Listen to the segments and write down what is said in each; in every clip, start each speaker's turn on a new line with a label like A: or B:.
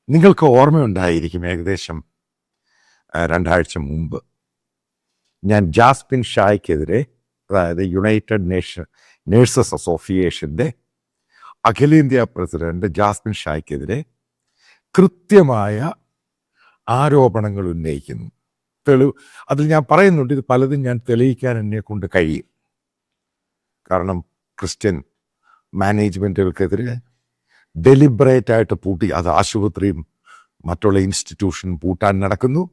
A: നിങ്ങൾക്ക് ഓർമ്മയുണ്ടായിരിക്കും ഏകദേശം 2 ആഴ്ച മുമ്പ് ഞാൻ ജാസ്മിൻ ഷായ്ക്കെതിരെ, അതായത് യുണൈറ്റഡ് നേഴ്സസ് അസോസിയേഷൻ്റെ അഖിലേന്ത്യാ പ്രസിഡന്റ് ജാസ്മിൻ ഷായ്ക്കെതിരെ കൃത്യമായ ആരോപണങ്ങൾ ഉന്നയിക്കുന്നു. അതിൽ ഞാൻ പറയുന്നുണ്ട്, ഇത് പലതും ഞാൻ തെളിയിക്കാൻ എന്നെ കൊണ്ട് കഴിയും. കാരണം ക്രിസ്ത്യൻ മാനേജ്മെൻറ്റുകൾക്കെതിരെ ഡെലിബറേറ്റ് ആയിട്ട് പൂട്ടി, അത് ആശുപത്രിയും മറ്റുള്ള ഇൻസ്റ്റിറ്റ്യൂഷൻ പൂട്ടാൻ നടക്കുന്നു.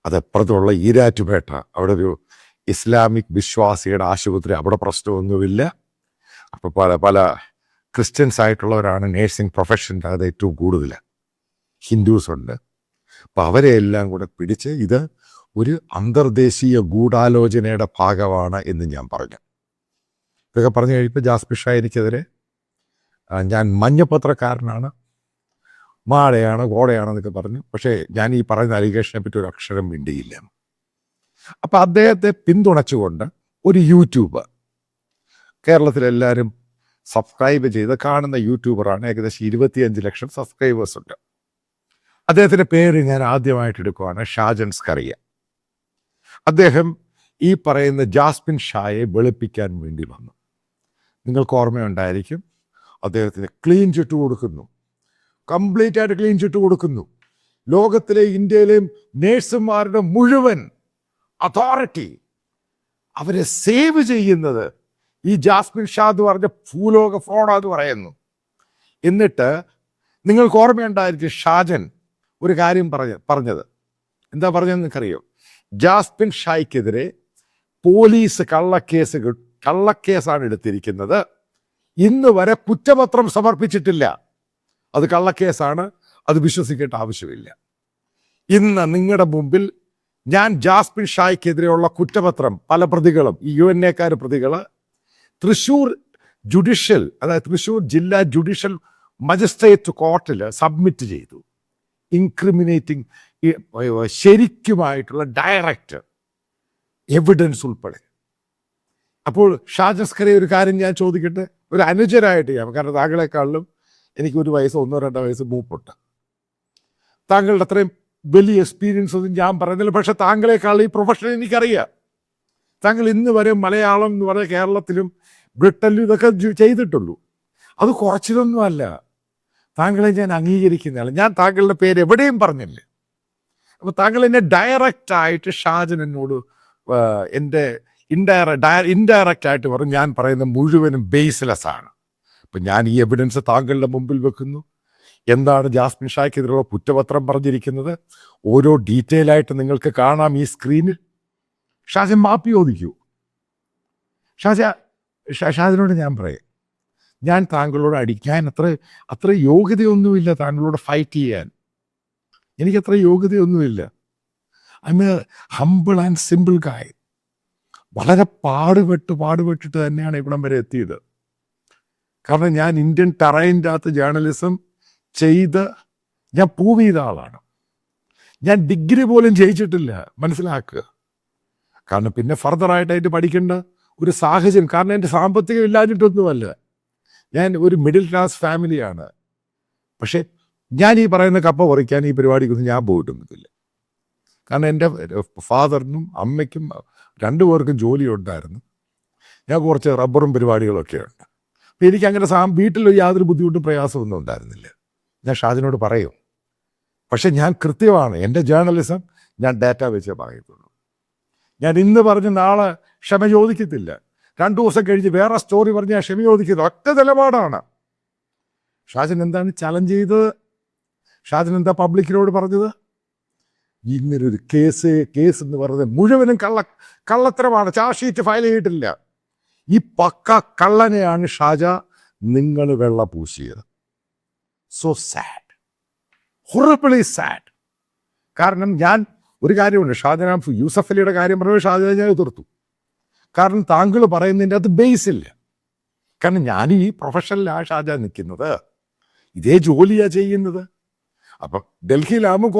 A: അതപ്പുറത്തുള്ള ഈരാറ്റുപേട്ട, അവിടെ ഒരു ഇസ്ലാമിക് വിശ്വാസിയുടെ ആശുപത്രി, അവിടെ പ്രശ്നമൊന്നുമില്ല. അപ്പോൾ പല ക്രിസ്ത്യൻസ് ആയിട്ടുള്ളവരാണ് നേഴ്സിംഗ് പ്രൊഫഷൻ്റെ അത് ഏറ്റവും കൂടുതൽ. ഹിന്ദുസ് ഉണ്ട്. അപ്പം അവരെ എല്ലാം കൂടെ പിടിച്ച് ഇത് ഒരു അന്തർദേശീയ ഗൂഢാലോചനയുടെ ഭാഗമാണ് എന്ന് ഞാൻ പറഞ്ഞു. ഇതൊക്കെ പറഞ്ഞു കഴിയുമ്പോൾ ജാസ്മിൻ ഷാ എനിക്കെതിരെ ഞാൻ മഞ്ഞപ്പത്രക്കാരനാണ്, മാടയാണ്, ഗോടയാണെന്നൊക്കെ പറഞ്ഞു. പക്ഷേ ഞാൻ ഈ പറയുന്ന അലിഗേഷനെ പറ്റി ഒരു അക്ഷരം മിണ്ടിയില്ല. അപ്പം അദ്ദേഹത്തെ പിന്തുണച്ചുകൊണ്ട് ഒരു യൂട്യൂബർ, കേരളത്തിലെല്ലാവരും സബ്സ്ക്രൈബ് ചെയ്ത് കാണുന്ന യൂട്യൂബറാണ്, ഏകദേശം 25 ലക്ഷം സബ്സ്ക്രൈബേഴ്സ് ഉണ്ട്. അദ്ദേഹത്തിൻ്റെ പേര് ഞാൻ ആദ്യമായിട്ട് എടുക്കുകയാണ്, ഷാജൻ സ്കറിയ. അദ്ദേഹം ഈ പറയുന്ന ജാസ്മിൻ ഷായെ വെളുപ്പിക്കാൻ വേണ്ടി വന്നു. നിങ്ങൾക്ക് ഓർമ്മയുണ്ടായിരിക്കും, അദ്ദേഹത്തിന് ക്ലീൻ ചിറ്റ് കൊടുക്കുന്നു, കംപ്ലീറ്റ് ആയിട്ട് ക്ലീൻ ചിറ്റ് കൊടുക്കുന്നു. ലോകത്തിലെ ഇന്ത്യയിലെയും നേഴ്സുമാരുടെ മുഴുവൻ അതോറിറ്റി അവരെ സേവ് ചെയ്യുന്നത് ഈ ജാസ്മിൻ ഷാ എന്ന് പറഞ്ഞ ഭൂലോക ഫ്രോഡാന്ന് പറയുന്നു. എന്നിട്ട് നിങ്ങൾക്ക് ഓർമ്മയുണ്ടായിരിക്കും, ഷാജൻ ഒരു കാര്യം പറഞ്ഞത് എന്താ പറഞ്ഞതെന്ന് നിങ്ങൾക്കറിയോ? ജാസ്മിൻ ഷായ്ക്കെതിരെ പോലീസ് കള്ളക്കേസാണ് എടുത്തിരിക്കുന്നത്. ഇന്ന് വരെ കുറ്റപത്രം സമർപ്പിച്ചിട്ടില്ല. അത് കള്ളക്കേസാണ്, അത് വിശ്വസിക്കേണ്ട ആവശ്യമില്ല. ഇന്ന് നിങ്ങളുടെ മുമ്പിൽ ഞാൻ ജാസ്മിൻ ഷായ്ക്കെതിരെയുള്ള കുറ്റപത്രം, പല പ്രതികളും, ഈ UNA പ്രതികൾ തൃശ്ശൂർ ജുഡീഷ്യൽ, അതായത് തൃശ്ശൂർ ജില്ലാ ജുഡീഷ്യൽ മജിസ്ട്രേറ്റ് കോർട്ടിൽ സബ്മിറ്റ് ചെയ്തു. ഇൻക്രിമിനേറ്റിംഗ്, ശരിക്കുമായിട്ടുള്ള ഡയറക്റ്റ് എവിഡൻസ് ഉൾപ്പെടെ. അപ്പോൾ ഷാജൻ സ്കറിയ, ഒരു കാര്യം ഞാൻ ചോദിക്കട്ടെ, ഒരു അനുജനായിട്ട് ഞാൻ, കാരണം താങ്കളെക്കാളിലും എനിക്ക് 1 വയസ്സ് 1-2 വയസ്സ് മൂപ്പുണ്ട്. താങ്കളുടെ അത്രയും വലിയ എക്സ്പീരിയൻസ് ഒന്നും ഞാൻ പറയുന്നില്ല. പക്ഷെ താങ്കളെക്കാൾ ഈ പ്രൊഫഷൻ എനിക്കറിയാം. താങ്കൾ ഇന്ന് വരെ മലയാളം എന്ന് പറഞ്ഞാൽ കേരളത്തിലും ബ്രിട്ടനിലും ഇതൊക്കെ ചെയ്തിട്ടുള്ളൂ. അത് കുറച്ചിലൊന്നുമല്ല. താങ്കളെ ഞാൻ അംഗീകരിക്കുന്നതാണ്. ഞാൻ താങ്കളുടെ പേര് എവിടെയും പറഞ്ഞില്ല. അപ്പോൾ താങ്കൾ എന്നെ ഡയറക്റ്റായിട്ട്, ഷാജൻ എന്നോട് എൻ്റെ ഇൻഡയറക്റ്റ് ആയിട്ട് പറഞ്ഞു, ഞാൻ പറയുന്ന മുഴുവനും ബേസ്ലെസ് ആണ്. അപ്പം ഞാൻ ഈ എവിഡൻസ് താങ്കളുടെ മുമ്പിൽ വെക്കുന്നു. എന്താണ് ജാസ്മിൻ ഷായ്ക്കെതിരെയുള്ള കുറ്റപത്രം പറഞ്ഞിരിക്കുന്നത്, ഓരോ ഡീറ്റെയിൽ ആയിട്ട് നിങ്ങൾക്ക് കാണാം ഈ സ്ക്രീനിൽ. ഷാജൻ മാപ്പി ചോദിക്കൂ. ഷാജനോട് ഞാൻ പറയാം, ഞാൻ താങ്കളോട് അടിക്കാൻ അത്ര യോഗ്യതയൊന്നുമില്ല താങ്കളോട് ഫൈറ്റ് ചെയ്യാൻ. എനിക്കത്ര യോഗ്യതയൊന്നുമില്ല. I am a humble and simple guy. വളരെ പാടുപെട്ടിട്ട് തന്നെയാണ് ഇവിടം വരെ എത്തിയത്. കാരണം ഞാൻ ഇന്ത്യൻ ടെറൈൻ്റെ അകത്ത് ജേർണലിസം ചെയ്ത് ഞാൻ പ്രൂവ് ചെയ്ത ആളാണ്. ഞാൻ ഡിഗ്രി പോലും ജയിച്ചിട്ടില്ല, മനസ്സിലാക്കുക. കാരണം പിന്നെ ഫർദറായിട്ട് പഠിക്കേണ്ട ഒരു സാഹചര്യം, കാരണം എൻ്റെ സാമ്പത്തികം ഇല്ലാഞ്ഞിട്ടൊന്നുമല്ല. ഞാൻ ഒരു മിഡിൽ ക്ലാസ് ഫാമിലിയാണ്. പക്ഷേ ഞാൻ ഈ പറയുന്ന കപ്പ പറിക്കാൻ ഈ പരിപാടിക്കൊന്നും ഞാൻ പോയിട്ടൊന്നുമില്ല. കാരണം എൻ്റെ ഫാദറിനും അമ്മയ്ക്കും 2 പേർക്കും ജോലി ഉണ്ടായിരുന്നു. ഞാൻ കുറച്ച് റബ്ബറും പരിപാടികളൊക്കെ ഉണ്ട്. അപ്പം എനിക്കങ്ങനെ വീട്ടിൽ യാതൊരു ബുദ്ധിമുട്ടും പ്രയാസമൊന്നും ഉണ്ടായിരുന്നില്ല. ഞാൻ ഷാജിനോട് പറയും. പക്ഷെ ഞാൻ കൃത്യമാണ്, എൻ്റെ ജേർണലിസം ഞാൻ ഡാറ്റ വെച്ചേ പറയത്തുള്ളൂ. ഞാൻ ഇന്ന് പറഞ്ഞ് നാളെ ക്ഷമ ചോദിക്കത്തില്ല. 2 ദിവസം കഴിഞ്ഞ് വേറെ സ്റ്റോറി പറഞ്ഞ് ഞാൻ ക്ഷമ ചോദിക്കുന്നത്. ഒറ്റ നിലപാടാണ്. ഷാജൻ എന്താണ് ചലഞ്ച് ചെയ്തത്? ഷാജൻ എന്താ പബ്ലിക്കിനോട് പറഞ്ഞത്? ഇങ്ങനൊരു കേസ് എന്ന് പറയുന്നത് മുഴുവനും കള്ളത്തരമാണ്, ചാർജ് ഷീറ്റ് ഫയൽ ചെയ്തിട്ടില്ല. ഈ പക്ക കള്ളനെയാണ് ഷാജ നിങ്ങൾ വെള്ള പൂശിയത്. So sad, horribly sad. കാരണം ഞാൻ ഒരു കാര്യമുണ്ട്, ഷാജന യൂസഫ് അലിയുടെ കാര്യം പറയുമ്പോൾ ഷാജന ഞാൻ എതിർത്തു. കാരണം താങ്കൾ പറയുന്നതിൻ്റെ അത് ബേസ് ഇല്ല. കാരണം ഞാൻ ഈ പ്രൊഫഷനിലാണ് ഷാജ നിൽക്കുന്നത്, ഇതേ ജോലിയാണ് ചെയ്യുന്നത്. അപ്പം ഡൽഹിയിലാകുമ്പോൾ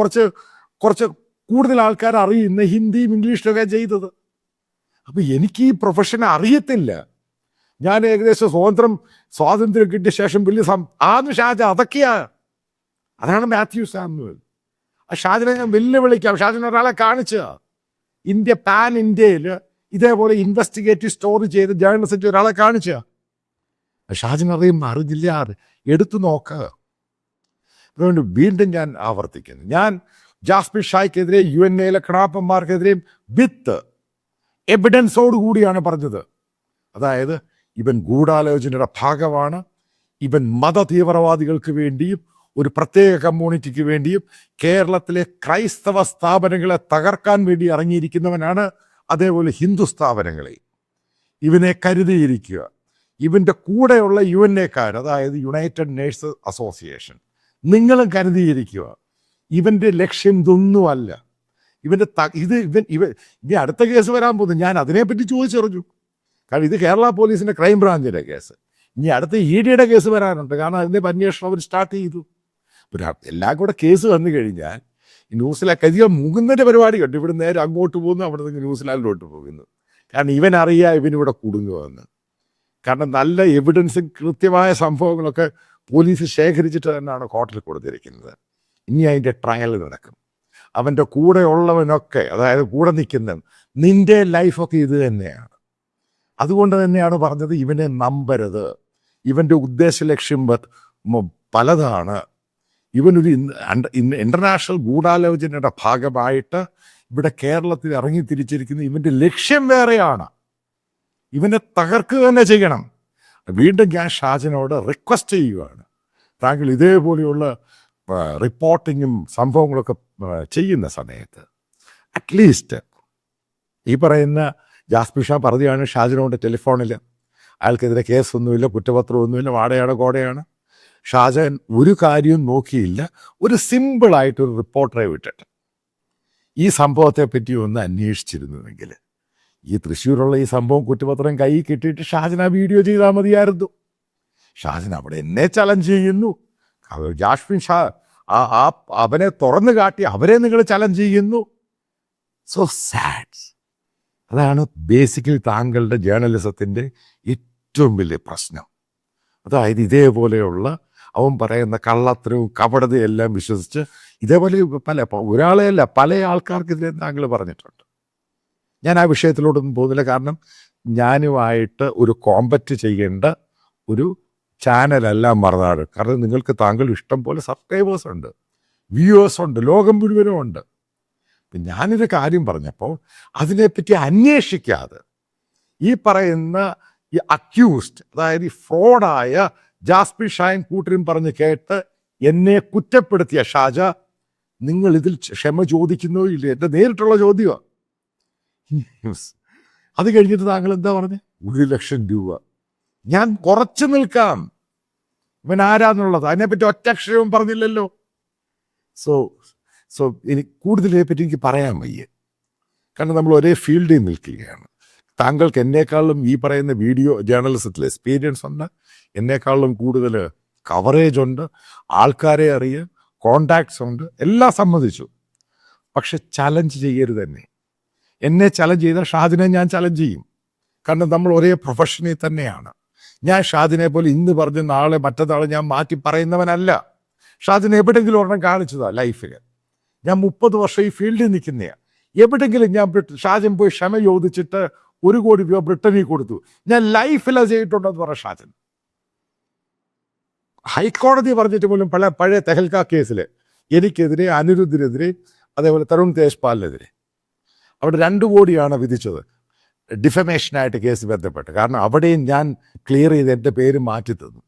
A: കുറച്ച് കൂടുതൽ ആൾക്കാർ അറിയുന്ന ഹിന്ദിയും ഇംഗ്ലീഷിലൊക്കെ ചെയ്തത്. അപ്പം എനിക്ക് ഈ പ്രൊഫഷനെ അറിയത്തില്ല. ഞാൻ ഏകദേശം സ്വാതന്ത്ര്യം കിട്ടിയ ശേഷം വലിയ ആദ്യം ഷാജ അതൊക്കെയാണ്. അതാണ് മാത്യു സാമുവൽ. ആ ഷാജിനെ ഞാൻ വെല്ലുവിളിക്കാം. ഷാജിന് ഒരാളെ കാണിച്ച ഇന്ത്യയിൽ ഇതേപോലെ ഇൻവെസ്റ്റിഗേറ്റീവ് സ്റ്റോറി ചെയ്ത് ജേർണലിസ്റ്റ് ഒരാളെ കാണിച്ച ഷാജിനറിയും അറിഞ്ഞില്ല, എടുത്തു നോക്കുക. അതുകൊണ്ട് വീണ്ടും ഞാൻ ആവർത്തിക്കുന്നു, ഞാൻ ജാസ്മിൻ ഷായ്ക്കെതിരെ UNA കണാപ്പന്മാർക്കെതിരെയും വിത്ത് എവിഡൻസോട് കൂടിയാണ് പറഞ്ഞത്. അതായത് ഇവൻ ഗൂഢാലോചനയുടെ ഭാഗമാണ്, ഇവൻ മത തീവ്രവാദികൾക്ക് വേണ്ടിയും ഒരു പ്രത്യേക കമ്മ്യൂണിറ്റിക്ക് വേണ്ടിയും കേരളത്തിലെ ക്രൈസ്തവ സ്ഥാപനങ്ങളെ തകർക്കാൻ വേണ്ടി ഇറങ്ങിയിരിക്കുന്നവനാണ്. അതേപോലെ ഹിന്ദു സ്ഥാപനങ്ങളെ ഇവനെ കരുതിയിരിക്കുക. ഇവൻ്റെ കൂടെയുള്ള UNA, അതായത് യുണൈറ്റഡ് നേഴ്സസ് അസോസിയേഷൻ, നിങ്ങളും കരുതിയിരിക്കുക. ഇവൻ്റെ ലക്ഷ്യം ഇതൊന്നുമല്ല. ഇവൻ്റെ ഇനി അടുത്ത കേസ് വരാൻ പോകുന്നു, ഞാൻ അതിനെപ്പറ്റി ചോദിച്ചറിഞ്ഞു. കാരണം ഇത് കേരള പോലീസിൻ്റെ ക്രൈം ബ്രാഞ്ചിൻ്റെ കേസ്. ഇനി അടുത്ത ED കേസ് വരാനുണ്ട്. കാരണം അതിൻ്റെ അന്വേഷണം അവർ സ്റ്റാർട്ട് ചെയ്തു. എല്ലാം കൂടെ കേസ് വന്നു കഴിഞ്ഞാൽ ന്യൂസിലാൻഡ് അധികം മുങ്ങുന്നതിൻ്റെ പരിപാടി കണ്ടു. ഇവിടെ നേരെ അങ്ങോട്ട് പോകുന്നു, അവിടെ നിന്ന് ന്യൂസിലാൻഡിലോട്ട് പോകുന്നു. കാരണം ഇവനറിയാം ഇവനിവിടെ കുടുങ്ങുമെന്ന്. കാരണം നല്ല എവിഡൻസും കൃത്യമായ സംഭവങ്ങളൊക്കെ പോലീസ് ശേഖരിച്ചിട്ട് തന്നെയാണ് കോർട്ടിൽ കൊടുത്തിരിക്കുന്നത്. ഇനി അതിൻ്റെ ട്രയൽ നടക്കും. അവൻ്റെ കൂടെ ഉള്ളവനൊക്കെ, അതായത് കൂടെ നിൽക്കുന്നവൻ, നിൻ്റെ ലൈഫൊക്കെ ഇത് തന്നെയാണ്. അതുകൊണ്ട് തന്നെയാണ് പറഞ്ഞത് ഇവനെ നമ്പരുത്. ഇവൻ്റെ ഉദ്ദേശ ലക്ഷ്യം പലതാണ്. ഇവനൊരു ഇൻ്റർനാഷണൽ ഗൂഢാലോചനയുടെ ഭാഗമായിട്ട് ഇവിടെ കേരളത്തിൽ ഇറങ്ങി തിരിച്ചിരിക്കുന്ന ഇവൻ്റെ ലക്ഷ്യം വേറെയാണ്. ഇവനെ തകർക്കുക തന്നെ ചെയ്യണം. വീണ്ടും ഞാൻ ഷാജിനോട് റിക്വസ്റ്റ് ചെയ്യുകയാണ്, താങ്കൾ ഇതേപോലെയുള്ള റിപ്പോർട്ടിങ്ങും സംഭവങ്ങളൊക്കെ ചെയ്യുന്ന സമയത്ത് അറ്റ്ലീസ്റ്റ് ഈ പറയുന്ന ജാസ്മിൻ ഷാ പറഞ്ഞതാണ് ഷാജിനോട് ടെലിഫോണിൽ അയാൾക്കെതിരെ കേസൊന്നുമില്ല, കുറ്റപത്രമൊന്നുമില്ല, വാടയാണ് കോടയാണ്. ഷാജൻ ഒരു കാര്യവും നോക്കിയില്ല, ഒരു സിമ്പിളായിട്ടൊരു റിപ്പോർട്ടറെ വിട്ടിട്ട് ഈ സംഭവത്തെ പറ്റി ഒന്ന് അന്വേഷിച്ചിരുന്നുവെങ്കിൽ ഈ തൃശ്ശൂരുള്ള ഈ സംഭവം കുറ്റപത്രം കൈ കിട്ടിയിട്ട് ഷാജൻ ആ വീഡിയോ ചെയ്താൽ മതിയായിരുന്നു. ഷാജൻ അവിടെ എന്നെ ചലഞ്ച് ചെയ്യുന്നു, ജാസ്മിൻ ഷാ അവനെ തുറന്നു കാട്ടി അവരെ നിങ്ങൾ ചലഞ്ച് ചെയ്യുന്നു. So sad. അതാണ് ബേസിക്കലി താങ്കളുടെ ജേർണലിസത്തിൻ്റെ ഏറ്റവും വലിയ പ്രശ്നം. അതായത് ഇതേപോലെയുള്ള അവൻ പറയുന്ന കള്ളത്തരവും കപടതയെല്ലാം വിശ്വസിച്ച് ഇതേപോലെ ഒരാളെയല്ല പല ആൾക്കാർക്കെതിരെ താങ്കൾ പറഞ്ഞിട്ടുണ്ട്. ഞാൻ ആ വിഷയത്തിലോട്ടൊന്നും പോകുന്നില്ല. കാരണം ഞാനുമായിട്ട് ഒരു കോമ്പറ്റ് ചെയ്യേണ്ട ഒരു ചാനലല്ല മറുനാട്. കാരണം നിങ്ങൾക്ക് താങ്കൾ ഇഷ്ടം പോലെ സബ്സ്ക്രൈബേഴ്സ് ഉണ്ട്, വ്യൂവേഴ്സ് ഉണ്ട്, ലോകം മുഴുവനും ഉണ്ട്. ഞാനൊരു കാര്യം പറഞ്ഞപ്പോൾ അതിനെപ്പറ്റി അന്വേഷിക്കാതെ ഈ പറയുന്ന ഈ അക്യൂസ്ഡ്, അതായത് ഈ ഫ്രോഡായ ജാസ്മിൻ ഷായും കൂട്ടരും പറഞ്ഞ് കേട്ട് എന്നെ കുറ്റപ്പെടുത്തിയ ഷാജ, നിങ്ങൾ ഇതിൽ ക്ഷമ ചോദിക്കുന്നോ ഇല്ല? എൻ്റെ നേരിട്ടുള്ള ചോദ്യമാണ്. അത് കഴിഞ്ഞിട്ട് താങ്കൾ എന്താ പറഞ്ഞത്? 1 ലക്ഷം രൂപ. ഞാൻ കുറച്ച് നിൽക്കാം, ഇവൻ ആരാന്നുള്ളത് അതിനെപ്പറ്റി ഒറ്റക്ഷരവും പറഞ്ഞില്ലല്ലോ. സോ ഇനി കൂടുതലിനെപ്പറ്റി എനിക്ക് പറയാൻ വയ്യ. കാരണം നമ്മൾ ഒരേ ഫീൽഡിൽ നിൽക്കുകയാണ്. താങ്കൾക്ക് എന്നേക്കാളും ഈ പറയുന്ന വീഡിയോ ജേർണലിസത്തിൽ എക്സ്പീരിയൻസ് ഉണ്ട്, എന്നേക്കാളും കൂടുതൽ കവറേജ് ഉണ്ട്, ആൾക്കാരെ അറിയാം, കോണ്ടാക്ട്സ് ഉണ്ട്, എല്ലാം സമ്മതിച്ചു. പക്ഷെ ചലഞ്ച് ചെയ്യരുത് തന്നെ. എന്നെ ചലഞ്ച് ചെയ്താൽ ഷാജിനെ ഞാൻ ചലഞ്ച് ചെയ്യും. കാരണം നമ്മൾ ഒരേ പ്രൊഫഷനിൽ തന്നെയാണ്. ഞാൻ ഷാജിനെ പോലെ ഇന്ന് പറഞ്ഞ് നാളെ മറ്റന്നാളെ ഞാൻ മാറ്റി പറയുന്നവനല്ല. ഷാജിനെ എവിടെയെങ്കിലും ഒരെണ്ണം കാണിച്ചതാ ലൈഫിൽ. ഞാൻ 30 വർഷം ഈ ഫീൽഡിൽ നിൽക്കുന്നതാണ്. എവിടെയെങ്കിലും ഞാൻ ഷാജൻ പോയി ക്ഷമ ചോദിച്ചിട്ട് 1 കോടി രൂപ ബ്രിട്ടനിൽ കൊടുത്തു, ഞാൻ ലൈഫിൽ അത് ചെയ്തിട്ടുണ്ടെന്ന് പറഞ്ഞ ഷാജൻ. ഹൈക്കോടതി പറഞ്ഞിട്ട് പോലും പഴയ തെഹൽക്ക കേസിൽ എനിക്കെതിരെ, അനിരുദ്ധിനെതിരെ, അതേപോലെ തരുൺ തേജ്പാലിനെതിരെ അവിടെ 2 കോടിയാണ് വിധിച്ചത് ഡിഫമേഷനായിട്ട് കേസ് ബന്ധപ്പെട്ട്. കാരണം അവിടെയും ഞാൻ ക്ലിയർ ചെയ്ത് എൻ്റെ പേര് മാറ്റി തന്നു.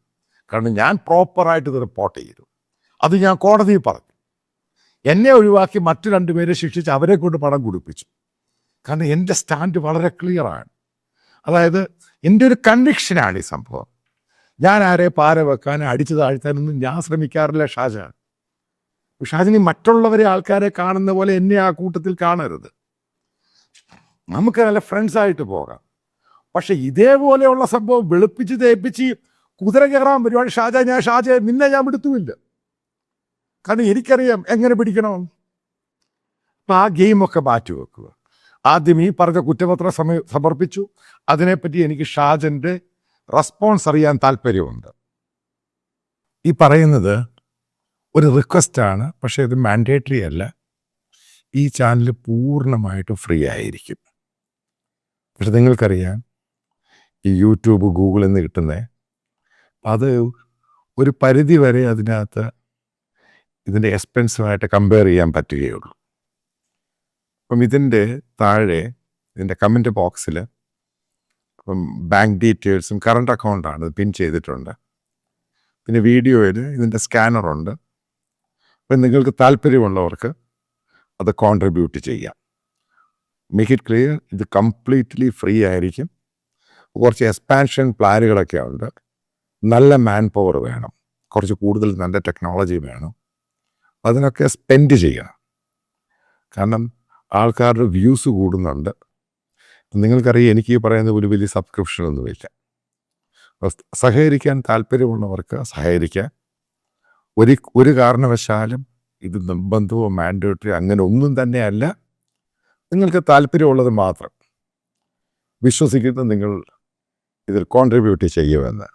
A: കാരണം ഞാൻ പ്രോപ്പറായിട്ട് ഇത് റിപ്പോർട്ട് ചെയ്തു. അത് ഞാൻ കോടതിയിൽ പറഞ്ഞു. എന്നെ ഒഴിവാക്കി മറ്റു 2 പേരെ ശിക്ഷിച്ച് അവരെ കൊണ്ട് പണം കൊടുപ്പിച്ചു. കാരണം എൻ്റെ സ്റ്റാൻഡ് വളരെ ക്ലിയറാണ്. അതായത് എൻ്റെ ഒരു കൺവിക്ഷനാണ് ഈ സംഭവം. ഞാൻ ആരെ പാര വെക്കാനും അടിച്ചു താഴ്ത്താനൊന്നും ഞാൻ ശ്രമിക്കാറില്ല ഷാജാൻ. ഷാജിനി മറ്റുള്ളവരെ ആൾക്കാരെ കാണുന്ന പോലെ എന്നെ ആ കൂട്ടത്തിൽ കാണരുത്. നമുക്ക് നല്ല ഫ്രണ്ട്സായിട്ട് പോകാം. പക്ഷെ ഇതേപോലെയുള്ള സംഭവം വെളുപ്പിച്ച് തേപ്പിച്ച് കുതിര കയറാൻ വരുവാണ് ഷാജ നിന്നെ ഞാൻ വിടുത്തുമില്ല. കാരണം എനിക്കറിയാം എങ്ങനെ പിടിക്കണം. അപ്പം ആ ഗെയിമൊക്കെ മാറ്റി വെക്കുക. ആദ്യം ഈ പറഞ്ഞ കുറ്റപത്രം സമർപ്പിച്ചു. അതിനെപ്പറ്റി എനിക്ക് ഷാജൻ്റെ റെസ്പോൺസ് അറിയാൻ താല്പര്യമുണ്ട്. ഈ പറയുന്നത് ഒരു റിക്വസ്റ്റാണ്, പക്ഷേ ഇത് മാൻഡേറ്ററി അല്ല. ഈ ചാനൽ പൂർണ്ണമായിട്ട് ഫ്രീ ആയിരിക്കും. പക്ഷെ നിങ്ങൾക്കറിയാം, ഈ യൂട്യൂബ്, ഗൂഗിളിൽ നിന്ന് കിട്ടുന്നത് അത് ഒരു പരിധി വരെ അതിനകത്ത് ഇതിൻ്റെ എക്സ്പെൻസുമായിട്ട് കമ്പയർ ചെയ്യാൻ പറ്റുകയുള്ളൂ. അപ്പം ഇതിൻ്റെ താഴെ ഇതിൻ്റെ കമൻറ്റ് ബോക്സിൽ ഇപ്പം ബാങ്ക് ഡീറ്റെയിൽസും കറണ്ട് അക്കൗണ്ടാണ് പിൻ ചെയ്തിട്ടുണ്ട്. പിന്നെ വീഡിയോയിൽ ഇതിൻ്റെ സ്കാനറുണ്ട്. അപ്പം നിങ്ങൾക്ക് താല്പര്യമുള്ളവർക്ക് അത് കോൺട്രിബ്യൂട്ട് ചെയ്യാം. മേക്ക് ഇറ്റ് ക്ലിയർ, ഇത് കംപ്ലീറ്റ്ലി ഫ്രീ ആയിരിക്കും. കുറച്ച് എക്സ്പാൻഷൻ പ്ലാനുകളൊക്കെ ഉണ്ട്. നല്ല മാൻ പവർ വേണം, കുറച്ച് കൂടുതൽ നല്ല ടെക്നോളജി വേണം. അതിനൊക്കെ സ്പെൻഡ് ചെയ്യണം. കാരണം ആൾക്കാരുടെ വ്യൂസ് കൂടുന്നുണ്ട്. നിങ്ങൾക്കറിയാം, എനിക്ക് ഈ പറയുന്ന ഒരു വലിയ സബ്സ്ക്രിപ്ഷനൊന്നുമില്ല. സഹകരിക്കാൻ താല്പര്യമുള്ളവർക്ക് സഹകരിക്കാൻ. ഒരു കാരണവശാലും ഇത് നിർബന്ധമോ മാൻഡേറ്ററി അങ്ങനെ ഒന്നും തന്നെയല്ല. നിങ്ങൾക്ക് താല്പര്യമുള്ളത് മാത്രം വിശ്വസിക്കുന്ന നിങ്ങൾ ഇതിൽ കോൺട്രിബ്യൂട്ട് ചെയ്യുമെന്ന്.